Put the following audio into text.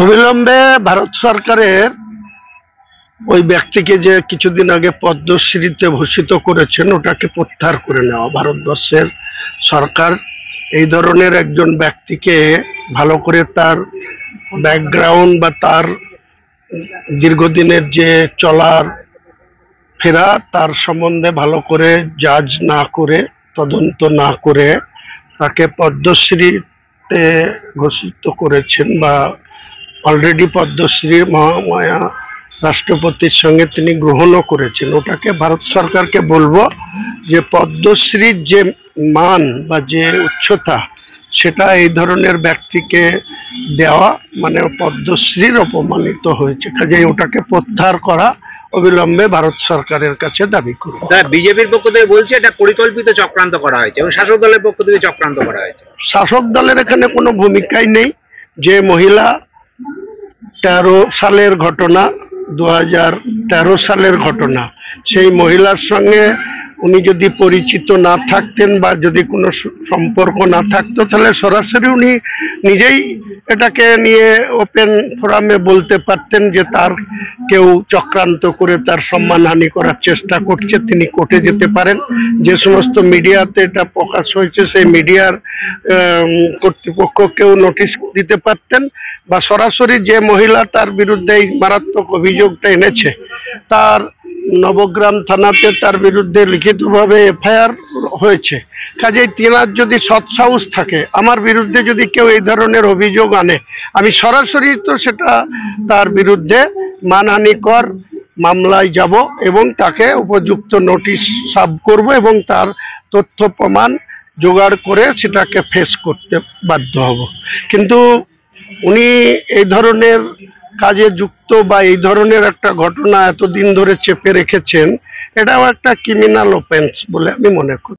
অবিলম্বে ভারত সরকারের ওই ব্যক্তিকে যে কিছুদিন আগে পদ্মশ্রীতে ভূষিত করেছেন ওটাকে প্রত্যাহার করে নেওয়া। ভারতবর্ষের সরকার এই ধরনের একজন ব্যক্তিকে ভালো করে তার ব্যাকগ্রাউন্ড বা তার দীর্ঘদিনের যে চলার ফেরা তার সম্বন্ধে ভালো করে জাজ না করে, তদন্ত না করে তাকে পদ্মশ্রীতে ঘোষিত করেছেন বা অলরেডি পদ্মশ্রী মহামায়া রাষ্ট্রপতির সঙ্গে তিনি গ্রহণও করেছেন। ওটাকে ভারত সরকারকে বলবো যে পদ্মশ্রীর যে মান বা যে উচ্চতা সেটা এই ধরনের ব্যক্তিকে দেওয়া মানে পদ্মশ্রীর অপমানিত হয়েছে, কাজেই ওটাকে প্রত্যাহার করা অবিলম্বে ভারত সরকারের কাছে দাবি করব। বিজেপির পক্ষ থেকে বলছে এটা পরিকল্পিত চক্রান্ত করা হয়েছে এবং শাসক দলের পক্ষ থেকে চক্রান্ত করা হয়েছে। শাসক দলের এখানে কোনো ভূমিকাই নেই। যে মহিলা 13 সালের ঘটনা, 2013 সালের ঘটনা, সেই মহিলার সঙ্গে উনি যদি পরিচিত না থাকতেন বা যদি কোনো সম্পর্ক না থাকতো তাহলে সরাসরি উনি নিজেই এটাকে নিয়ে ওপেন ফোরামে বলতে পারতেন যে তার কেউ চক্রান্ত করে তার সম্মানহানি করার চেষ্টা করছে, তিনি কোর্টে যেতে পারেন। যে সমস্ত মিডিয়াতে এটা প্রকাশ হয়েছে সেই মিডিয়ার কর্তৃপক্ষকেও নোটিশ দিতে পারতেন বা সরাসরি যে মহিলা তার বিরুদ্ধে এই মারাত্মক অভিযোগটা এনেছে তার নবগ্রাম থানাতে তার বিরুদ্ধে লিখিতভাবে এফআইআর হয়েছে। কাজেই তিনার যদি সৎসাহস থাকে, আমার বিরুদ্ধে যদি কেউ এই ধরনের অভিযোগ আনে, আমি সরাসরি তো সেটা তার বিরুদ্ধে মানহানিকর মামলায় যাব এবং তাকে উপযুক্ত নোটিশ সার্ভ করব এবং তার তথ্য প্রমাণ জোগাড় করে সেটাকে ফেস করতে বাধ্য হব। কিন্তু উনি এই ধরনের কাজে যুক্ত বা এই ধরনের একটা ঘটনা এতদিন ধরে চেপে রেখেছেন, এটাও একটা ক্রিমিনাল অফেন্স বলে আমি মনে করি।